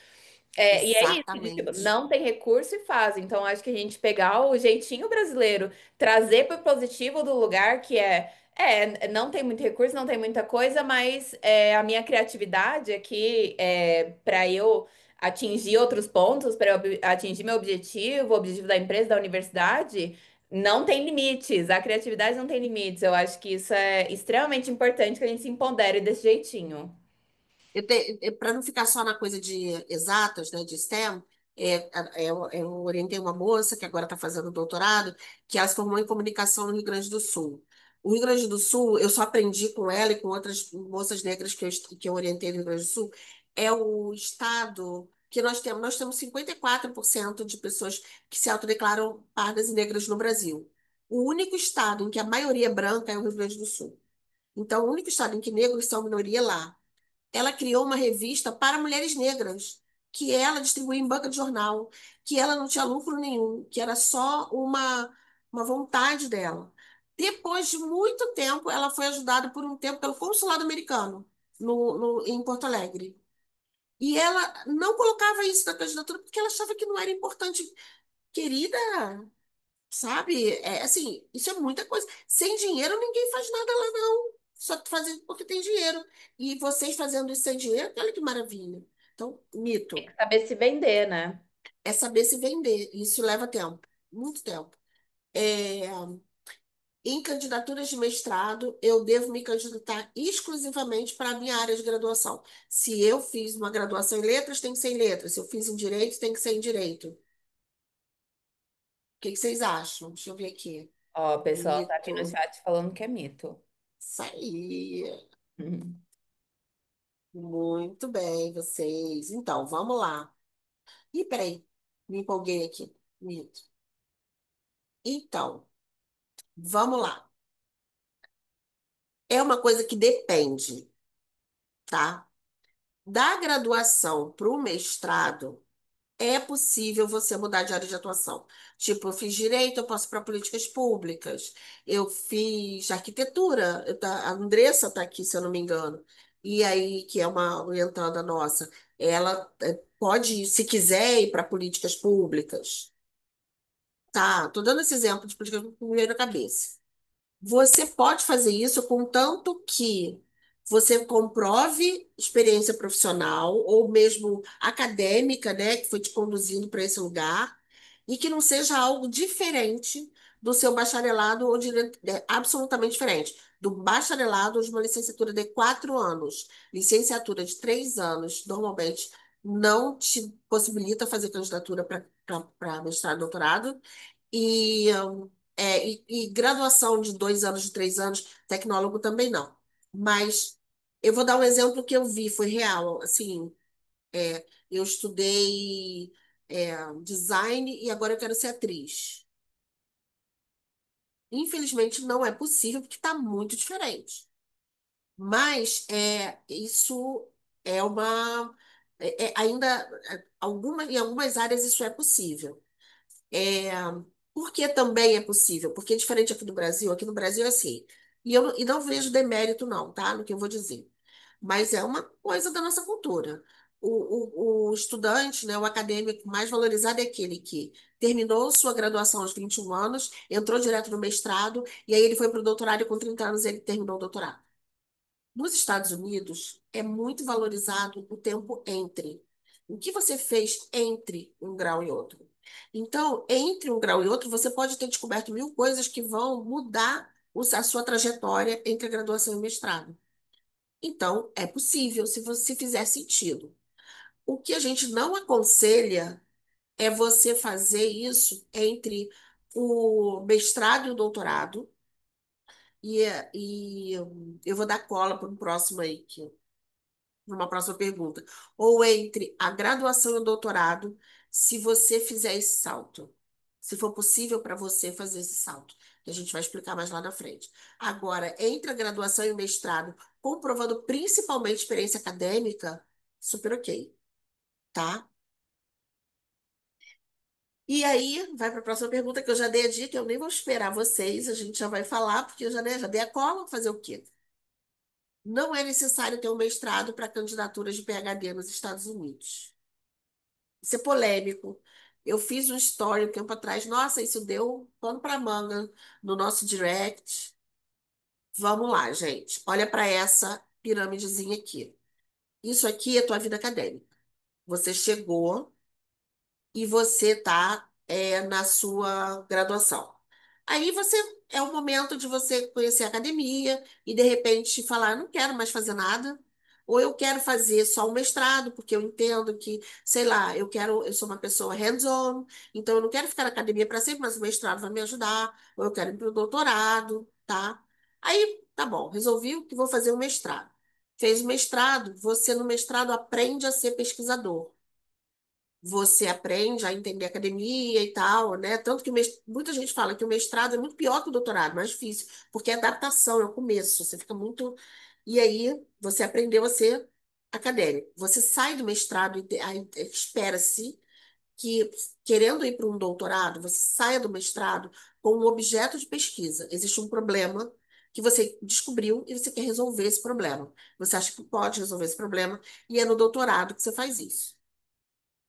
E é isso, de, tipo, Exatamente. não tem recurso e faz. Então, acho que a gente pegar o jeitinho brasileiro, trazer para o positivo do lugar, que não tem muito recurso, não tem muita coisa, mas a minha criatividade aqui, para eu atingir outros pontos, para eu atingir meu objetivo, o objetivo da empresa, da universidade, não tem limites. A criatividade não tem limites. Eu acho que isso é extremamente importante que a gente se empodere desse jeitinho. Para não ficar só na coisa de exatas, né, de STEM, eu orientei uma moça que agora está fazendo doutorado, que ela se formou em comunicação no Rio Grande do Sul. O Rio Grande do Sul, eu só aprendi com ela e com outras moças negras que eu orientei no Rio Grande do Sul, é o estado que nós temos 54% de pessoas que se autodeclaram pardas e negras no Brasil. O único estado em que a maioria é branca é o Rio Grande do Sul. Então, o único estado em que negros são minoria é lá. Ela criou uma revista para mulheres negras, que ela distribuía em banca de jornal, que ela não tinha lucro nenhum, que era só uma vontade dela. Depois de muito tempo, ela foi ajudada por um tempo pelo consulado americano em Porto Alegre. E ela não colocava isso na candidatura porque ela achava que não era importante. Querida, sabe? É assim, isso é muita coisa. Sem dinheiro, ninguém faz nada lá, não. Só fazendo porque tem dinheiro. E vocês fazendo isso sem dinheiro, olha que maravilha. Então, Tem mito que saber se vender, né? é saber se vender. Isso leva tempo, muito tempo. É, em candidaturas de mestrado, eu devo me candidatar exclusivamente para a minha área de graduação. Se eu fiz uma graduação em letras, tem que ser em letras. Se eu fiz em direito, tem que ser em direito. O que que vocês acham? Deixa eu ver aqui. Ó, o pessoal tá aqui no Mito. chat falando que é mito. Isso aí. Uhum. Muito bem, vocês. Então, vamos lá. Ih, peraí, me empolguei aqui. Mito. Então, vamos lá. É uma coisa que depende, tá? Da graduação para o mestrado, é possível você mudar de área de atuação. Tipo, eu fiz direito, eu posso ir para políticas públicas. Eu fiz arquitetura, a Andressa está aqui, se eu não me engano. E aí, que é uma orientanda nossa, ela pode, se quiser, ir para políticas públicas. Tá, tô dando esse exemplo de políticas públicas que me veio na cabeça. Você pode fazer isso contanto que você comprove experiência profissional ou mesmo acadêmica, né, que foi te conduzindo para esse lugar, e que não seja algo diferente do seu bacharelado ou absolutamente diferente. Do bacharelado ou de uma licenciatura de 4 anos. Licenciatura de 3 anos, normalmente, não te possibilita fazer candidatura para mestrado e doutorado. E graduação de 2 anos, de 3 anos, tecnólogo também não. Mas eu vou dar um exemplo que eu vi, foi real. Assim, eu estudei design e agora eu quero ser atriz. Infelizmente não é possível porque está muito diferente. Mas isso é uma. Ainda, em algumas áreas isso é possível. É, por que também é possível? Porque é diferente aqui no Brasil é assim. E não vejo demérito, não, tá? No que eu vou dizer. Mas é uma coisa da nossa cultura. O estudante, né, o acadêmico mais valorizado é aquele que terminou sua graduação aos 21 anos, entrou direto no mestrado, e aí ele foi para o doutorado e com 30 anos ele terminou o doutorado. Nos Estados Unidos, é muito valorizado o tempo entre. O que você fez entre um grau e outro? Então, entre um grau e outro, você pode ter descoberto mil coisas que vão mudar a sua trajetória entre a graduação e o mestrado. Então, é possível, se você fizer sentido. O que a gente não aconselha é você fazer isso entre o mestrado e o doutorado. E eu vou dar cola para um próximo aí, numa próxima pergunta. Ou entre a graduação e o doutorado, se você fizer esse salto. Se for possível para você fazer esse salto. Que a gente vai explicar mais lá na frente. Agora, entre a graduação e o mestrado, comprovando principalmente experiência acadêmica, super ok, tá? E aí, vai para a próxima pergunta, que eu já dei a dica, eu nem vou esperar vocês, a gente já vai falar, porque eu já, né, já dei a cola, fazer o quê? Não é necessário ter um mestrado para candidaturas de PhD nos Estados Unidos. Isso é polêmico. Eu fiz um story um tempo atrás. Nossa, isso deu pano para manga no nosso direct. Vamos lá, gente. Olha para essa pirâmidezinha aqui. Isso aqui é tua vida acadêmica. Você chegou e você está na sua graduação. Aí você é o momento de você conhecer a academia e de repente falar, não quero mais fazer nada, ou eu quero fazer só um mestrado, porque eu entendo que, sei lá, eu sou uma pessoa hands-on, então eu não quero ficar na academia para sempre, mas o mestrado vai me ajudar, ou eu quero ir para o doutorado, tá? Aí, tá bom, resolvi que vou fazer um mestrado. Fez o mestrado, você no mestrado aprende a ser pesquisador. Você aprende a entender academia e tal, né? Tanto que muita gente fala que o mestrado é muito pior que o doutorado, mais difícil, porque é adaptação, é o começo, você fica muito. E aí você aprendeu a ser acadêmico. Você sai do mestrado e aí espera-se que, querendo ir para um doutorado, você saia do mestrado com um objeto de pesquisa. Existe um problema que você descobriu e você quer resolver esse problema. Você acha que pode resolver esse problema, e é no doutorado que você faz isso.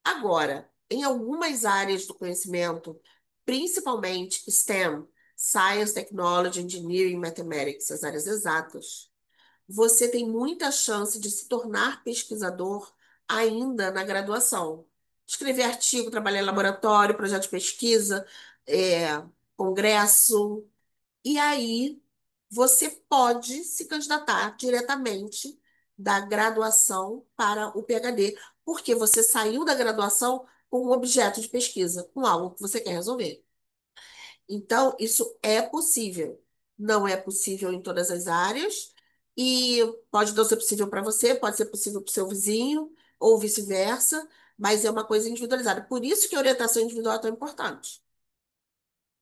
Agora, em algumas áreas do conhecimento, principalmente STEM, Science, Technology, Engineering, Mathematics, as áreas exatas, você tem muita chance de se tornar pesquisador ainda na graduação. Escrever artigo, trabalhar em laboratório, projeto de pesquisa, congresso. E aí, você pode se candidatar diretamente da graduação para o PhD, porque você saiu da graduação com um objeto de pesquisa, com algo que você quer resolver. Então, isso é possível. Não é possível em todas as áreas, e pode não ser possível para você, pode ser possível para o seu vizinho, ou vice-versa, mas é uma coisa individualizada. Por isso que a orientação individual é tão importante.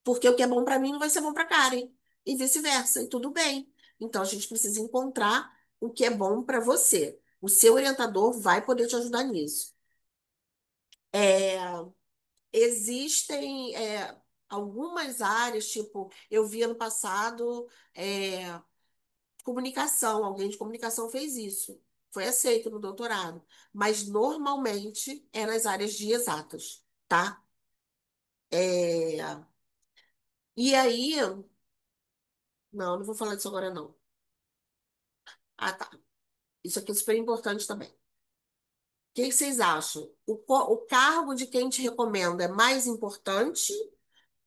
Porque o que é bom para mim não vai ser bom para Karen. E vice-versa, e tudo bem. Então a gente precisa encontrar o que é bom para você. O seu orientador vai poder te ajudar nisso. É, existem algumas áreas, tipo, eu vi ano passado comunicação, alguém de comunicação fez isso. Foi aceito no doutorado. Mas normalmente é nas áreas de exatas, tá? É, e aí, não vou falar disso agora, não. Ah, tá. Isso aqui é super importante também. O que vocês acham? O cargo de quem te recomenda é mais importante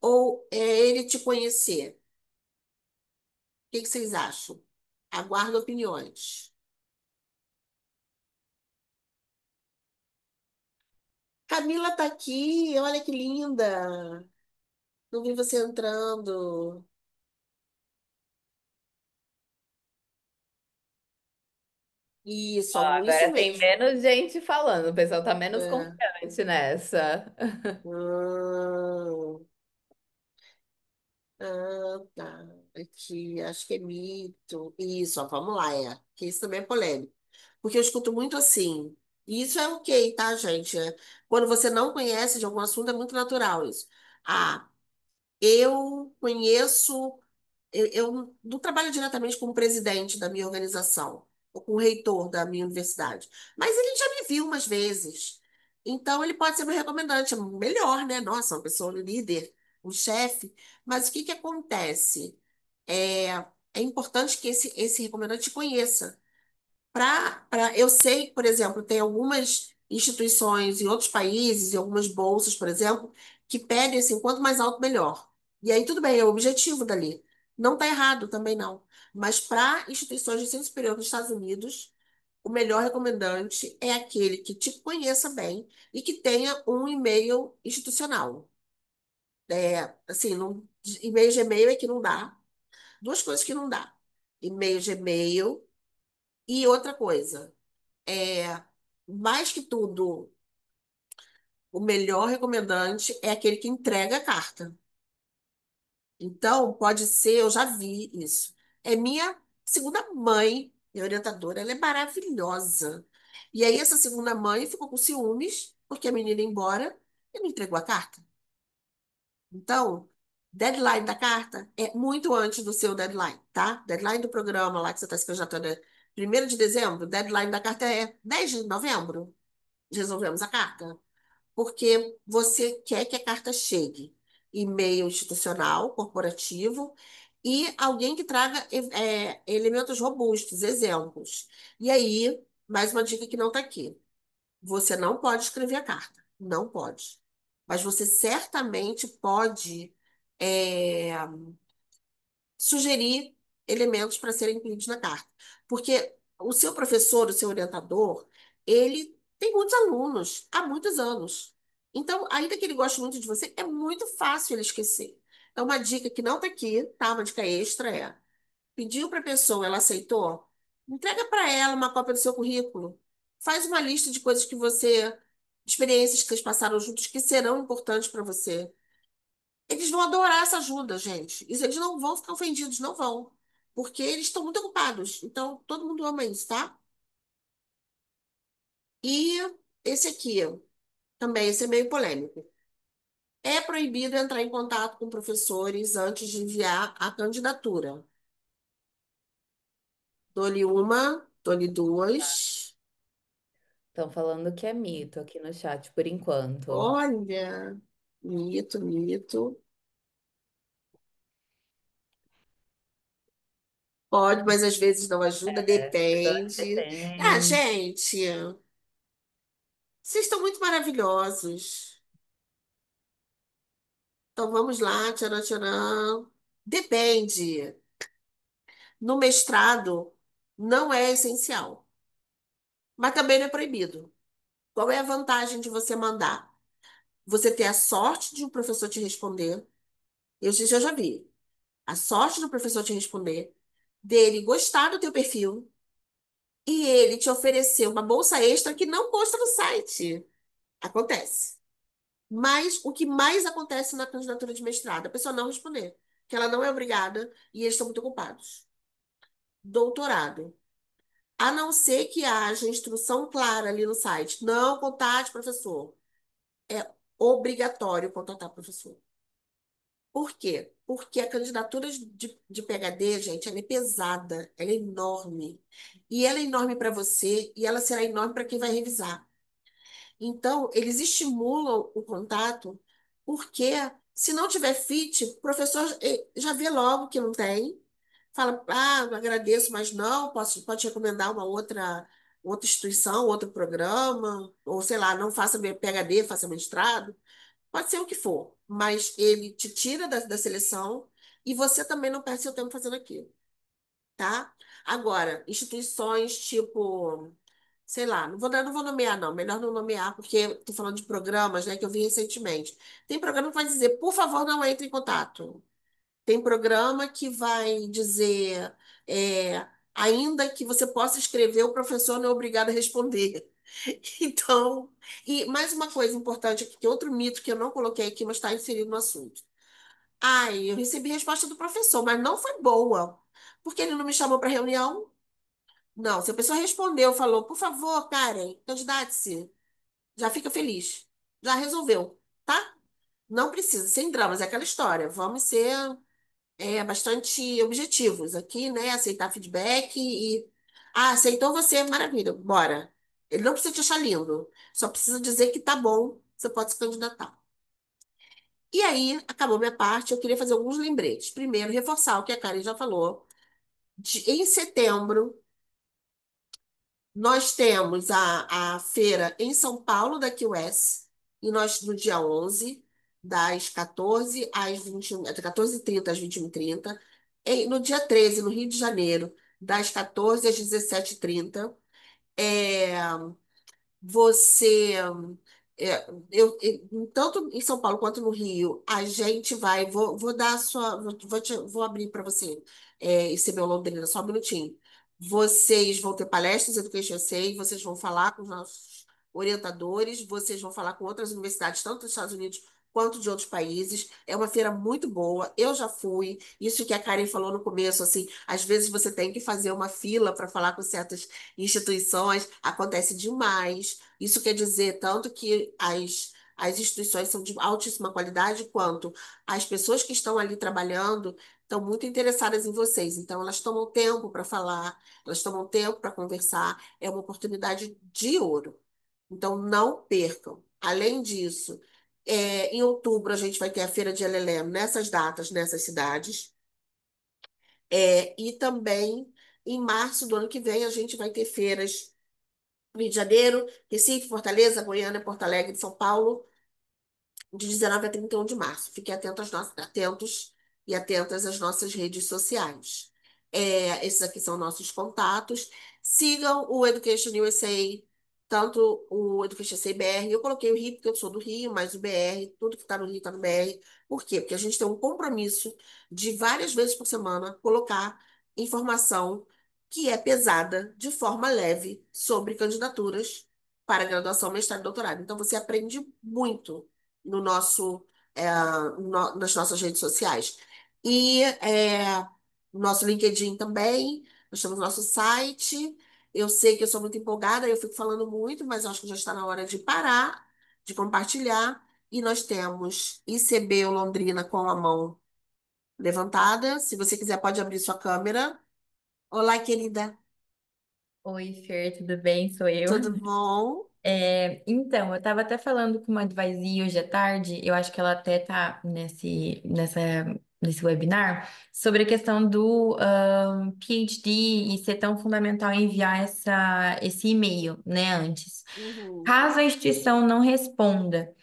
ou é ele te conhecer? O que vocês acham? Aguardo opiniões. Camila tá aqui, olha que linda. Não vi você entrando. Isso, isso Agora tem mesmo. menos gente falando, o pessoal tá menos É. confiante nessa. Hum, tá. Aqui, acho que é mito. Isso, ó, vamos lá, é. Que isso também é polêmico. Porque eu escuto muito assim. E isso é ok, tá, gente? Quando você não conhece de algum assunto, é muito natural isso. Ah, eu conheço. Eu não trabalho diretamente com o presidente da minha organização, ou com o reitor da minha universidade, mas ele já me viu umas vezes. Então, ele pode ser meu recomendante, melhor, né? Nossa, uma pessoa um líder, um chefe. Mas o que que acontece? É, é importante que esse recomendante te conheça. Eu sei, por exemplo, tem algumas instituições em outros países, e algumas bolsas, por exemplo, que pedem assim, quanto mais alto, melhor. E aí tudo bem, é o objetivo dali. Não está errado também não. Mas para instituições de ensino superior nos Estados Unidos, o melhor recomendante é aquele que te conheça bem e que tenha um e-mail institucional. Assim, não, e-mail Gmail é que não dá. Duas coisas que não dá. E-mail Gmail e outra coisa. É, mais que tudo, o melhor recomendante é aquele que entrega a carta. Então, pode ser, eu já vi isso. É minha segunda mãe, minha orientadora, ela é maravilhosa. E aí, essa segunda mãe ficou com ciúmes, porque a menina ia embora e não entregou a carta. Então, deadline da carta é muito antes do seu deadline, tá? Deadline do programa lá que você está se candidatando é 1º de dezembro, deadline da carta é 10 de novembro. Resolvemos a carta. Porque você quer que a carta chegue. E-mail institucional, corporativo, e alguém que traga elementos robustos, exemplos. E aí, mais uma dica que não está aqui. Você não pode escrever a carta. Não pode. Mas você certamente pode é, sugerir elementos para serem incluídos na carta. Porque o seu professor, o seu orientador, ele tem muitos alunos há muitos anos. Então, ainda que ele goste muito de você, é muito fácil ele esquecer. Então, uma dica que não está aqui, tá? Uma dica extra é: pediu para a pessoa, ela aceitou? Entrega para ela uma cópia do seu currículo. Faz uma lista de coisas que você, experiências que vocês passaram juntos que serão importantes para você. Eles vão adorar essa ajuda, gente. Isso, eles não vão ficar ofendidos, não vão. Porque eles estão muito ocupados. Então, todo mundo ama isso, tá? E esse aqui, também, esse é meio polêmico. É proibido entrar em contato com professores antes de enviar a candidatura. Dou-lhe uma, dou-lhe duas. Estão falando que é mito aqui no chat por enquanto. Olha, mito, mito. Pode, mas às vezes não ajuda, É, as pessoas que depende. Ah, têm. gente, vocês estão muito maravilhosos. Então vamos lá, tcharam, tcharam. Depende. No mestrado, não é essencial, mas também não é proibido. Qual é a vantagem de você mandar? Você ter a sorte de um professor te responder. Eu já vi. A sorte do professor te responder, dele gostar do teu perfil e ele te oferecer uma bolsa extra que não consta no site. Acontece. Mas o que mais acontece na candidatura de mestrado? A pessoa não responder, que ela não é obrigada e eles estão muito ocupados. Doutorado. A não ser que haja instrução clara ali no site. Não contate professor. É obrigatório contatar professor. Por quê? Porque a candidatura de PhD, gente, ela é pesada, ela é enorme. E ela é enorme para você e ela será enorme para quem vai revisar. Então, eles estimulam o contato, porque se não tiver fit, o professor já vê logo que não tem. Fala, ah, agradeço, mas não, pode recomendar uma outra instituição, outro programa, ou sei lá, não faça PhD, faça mestrado. Pode ser o que for, mas ele te tira da seleção e você também não perde seu tempo fazendo aquilo, tá? Agora, instituições tipo, sei lá, não vou nomear não, melhor não nomear, porque estou falando de programas, né, que eu vi recentemente. Tem programa que vai dizer, por favor, não entre em contato. Tem programa que vai dizer, ainda que você possa escrever, o professor não é obrigado a responder. Então, e mais uma coisa importante aqui, que é outro mito que eu não coloquei aqui, mas está inserido no assunto. Ai, eu recebi resposta do professor, mas não foi boa. Porque ele não me chamou para reunião? Não, se a pessoa respondeu, falou, por favor, Karen, candidate-se, já fica feliz. Já resolveu, tá? Não precisa, sem dramas, é aquela história. Vamos ser bastante objetivos aqui, né? Aceitar feedback e. Ah, aceitou você, maravilha, bora. Ele não precisa te achar lindo, só precisa dizer que tá bom, você pode se candidatar. E aí, acabou minha parte, eu queria fazer alguns lembretes. Primeiro, reforçar o que a Karen já falou. Em setembro, nós temos a feira em São Paulo, da QS, e nós, no dia 11 das 14 às 21, 14h30 às 21h30. No dia 13 no Rio de Janeiro, das 14 às 17h30. É, você, tanto em São Paulo quanto no Rio, a gente vai, vou dar a sua, vou abrir para você, esse meu Londrina, só um minutinho. Vocês vão ter palestras Education SA, vocês vão falar com os nossos orientadores, vocês vão falar com outras universidades, tanto dos Estados Unidos quanto de outros países. É uma feira muito boa, eu já fui. Isso que a Karen falou no começo, assim, às vezes você tem que fazer uma fila para falar com certas instituições, acontece demais. Isso quer dizer tanto que as instituições são de altíssima qualidade, quanto as pessoas que estão ali trabalhando estão muito interessadas em vocês. Então, elas tomam tempo para falar, elas tomam tempo para conversar. É uma oportunidade de ouro. Então, não percam. Além disso, em outubro a gente vai ter a Feira de LLM nessas datas, nessas cidades. E também em março do ano que vem a gente vai ter feiras Rio de Janeiro, Recife, Fortaleza, Goiânia, Porto Alegre, São Paulo, de 19 a 31 de março. Fiquem atentos e atentas às nossas redes sociais. Esses aqui são nossos contatos. Sigam o Education USA, tanto o Education USA BR. Eu coloquei o Rio porque eu sou do Rio, mas o BR, tudo que está no Rio está no BR. Por quê? Porque a gente tem um compromisso de várias vezes por semana colocar informação que é pesada, de forma leve, sobre candidaturas para graduação, mestrado e doutorado. Então, você aprende muito no nosso, nas nossas redes sociais. E nosso LinkedIn também, nós temos nosso site. Eu sei que eu sou muito empolgada, eu fico falando muito, mas eu acho que já está na hora de parar, de compartilhar. E nós temos ICB Londrina com a mão levantada. Se você quiser, pode abrir sua câmera. Olá, querida. Oi, Fer, tudo bem? Sou eu. Tudo bom? Então, eu estava até falando com uma advisee hoje à tarde, eu acho que ela até tá nesse webinar, sobre a questão do PhD e ser tão fundamental enviar esse e-mail, né, antes. Uhum. Caso a instituição não responda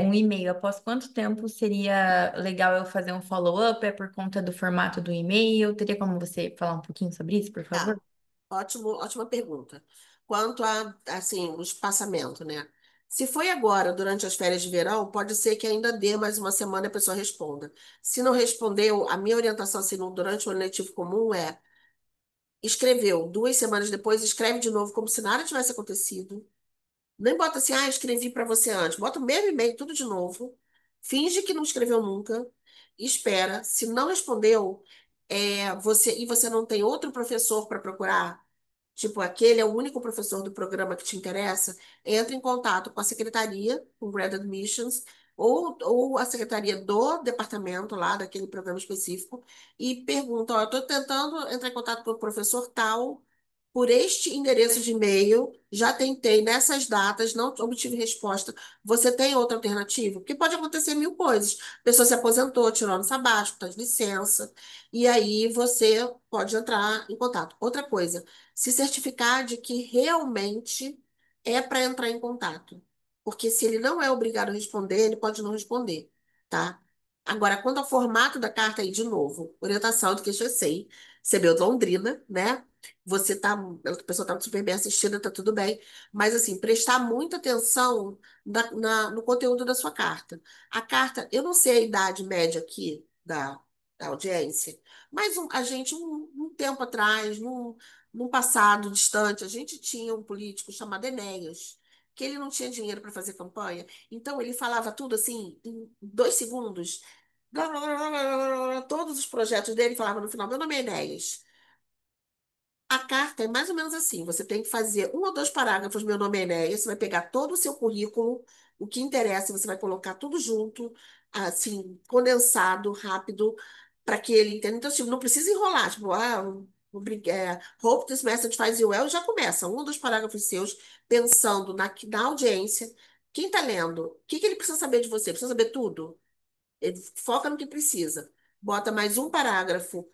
um e-mail, após quanto tempo seria legal eu fazer um follow-up? É por conta do formato do e-mail? Teria como você falar um pouquinho sobre isso, por favor? Tá. Ótima pergunta. Quanto a, assim, o espaçamento, né? Se foi agora, durante as férias de verão, pode ser que ainda dê mais uma semana e a pessoa responda. Se não respondeu, a minha orientação, assim, durante o ano letivo comum escreveu, 2 semanas depois, escreve de novo, como se nada tivesse acontecido. Nem bota assim, escrevi para você antes. Bota o mesmo e-mail, tudo de novo. Finge que não escreveu nunca. Espera. Se não respondeu, você não tem outro professor para procurar, tipo, aquele é o único professor do programa que te interessa, entra em contato com a secretaria, com o Grad Admissions, ou a secretaria do departamento lá, daquele programa específico, e pergunta, ó, eu estou tentando entrar em contato com o professor tal, por este endereço de e-mail, já tentei nessas datas, não obtive resposta. Você tem outra alternativa? Porque pode acontecer mil coisas. A pessoa se aposentou, tirou ano sabático, está de licença, e aí você pode entrar em contato. Outra coisa, se certificar de que realmente é para entrar em contato. Porque se ele não é obrigado a responder, ele pode não responder, tá? Agora, quanto ao formato da carta aí, de novo, orientação do que eu sei, CBU de Londrina, né? A pessoa tá super bem assistida, tá tudo bem. Mas, assim, prestar muita atenção no conteúdo da sua carta. A carta, eu não sei a idade média aqui da audiência, mas a gente, um tempo atrás, num passado distante, a gente tinha um político chamado Enéas, que ele não tinha dinheiro para fazer campanha, então ele falava tudo assim, em 2 segundos. Blá, blá, blá, blá, blá, blá, blá, todos os projetos dele falavam no final, meu nome é Enéas. A carta é mais ou menos assim: você tem que fazer 1 ou 2 parágrafos, meu nome é Enéia, você vai pegar todo o seu currículo, o que interessa, você vai colocar tudo junto, assim, condensado, rápido, para que ele entenda. Então, tipo, não precisa enrolar, tipo, hope this message finds you well, e já começa 1 ou 2 parágrafos seus, pensando na audiência. Quem está lendo? O que que ele precisa saber de você? Precisa saber tudo? Ele foca no que precisa. Bota mais um parágrafo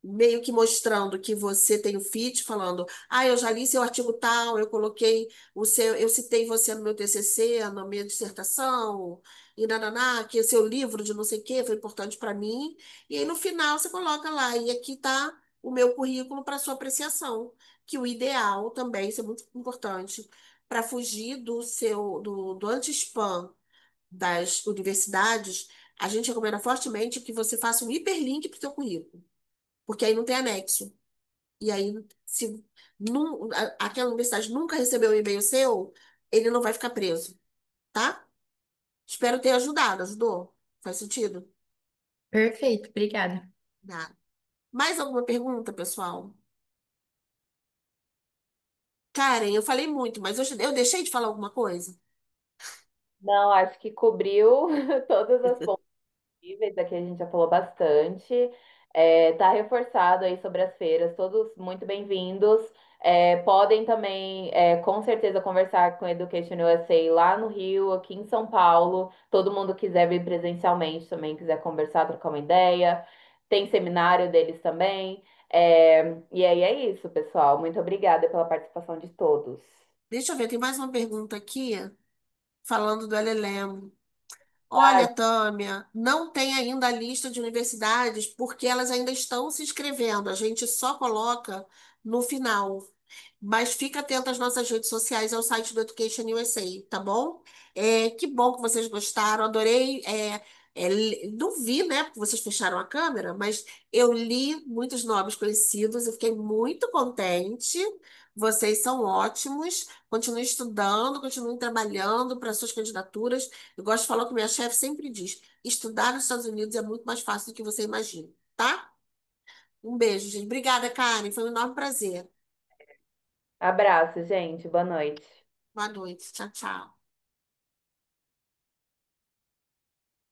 meio que mostrando que você tem o feed, falando, eu já li seu artigo tal, eu coloquei eu citei você no meu TCC, na minha dissertação, e nananá, que seu livro de não sei o quê foi importante para mim. E aí no final você coloca lá, e aqui está o meu currículo para sua apreciação, que o ideal também, isso é muito importante, para fugir do anti-spam das universidades, a gente recomenda fortemente que você faça um hiperlink para o seu currículo, porque aí não tem anexo. E aí, se aquela universidade nunca recebeu um e-mail seu, ele não vai ficar preso, tá? Espero ter ajudado. Ajudou? Faz sentido? Perfeito, obrigada. Nada. Mais alguma pergunta, pessoal? Karen, eu falei muito, mas eu deixei de falar alguma coisa? Não, acho que cobriu todas as possíveis, aqui a gente já falou bastante. Tá reforçado aí sobre as feiras, todos muito bem-vindos. Podem também, com certeza, conversar com a Education USA lá no Rio, aqui em São Paulo. Todo mundo quiser vir presencialmente também, quiser conversar, trocar uma ideia. Tem seminário deles também. E aí é isso, pessoal. Muito obrigada pela participação de todos. Deixa eu ver, tem mais uma pergunta aqui, falando do LLM. Ai, Olha, Tâmia, não tem ainda a lista de universidades porque elas ainda estão se inscrevendo. A gente só coloca no final. Mas fica atento às nossas redes sociais, ao site do Education USA, tá bom? Que bom que vocês gostaram, adorei. Não vi, né? Porque vocês fecharam a câmera, mas eu li muitos nomes conhecidos, eu fiquei muito contente. Vocês são ótimos. Continuem estudando, continuem trabalhando para suas candidaturas. Eu gosto de falar o que minha chefe sempre diz: estudar nos Estados Unidos é muito mais fácil do que você imagina, tá? Um beijo, gente. Obrigada, Karen. Foi um enorme prazer. abraço, gente. Boa noite. Boa noite. Tchau, tchau.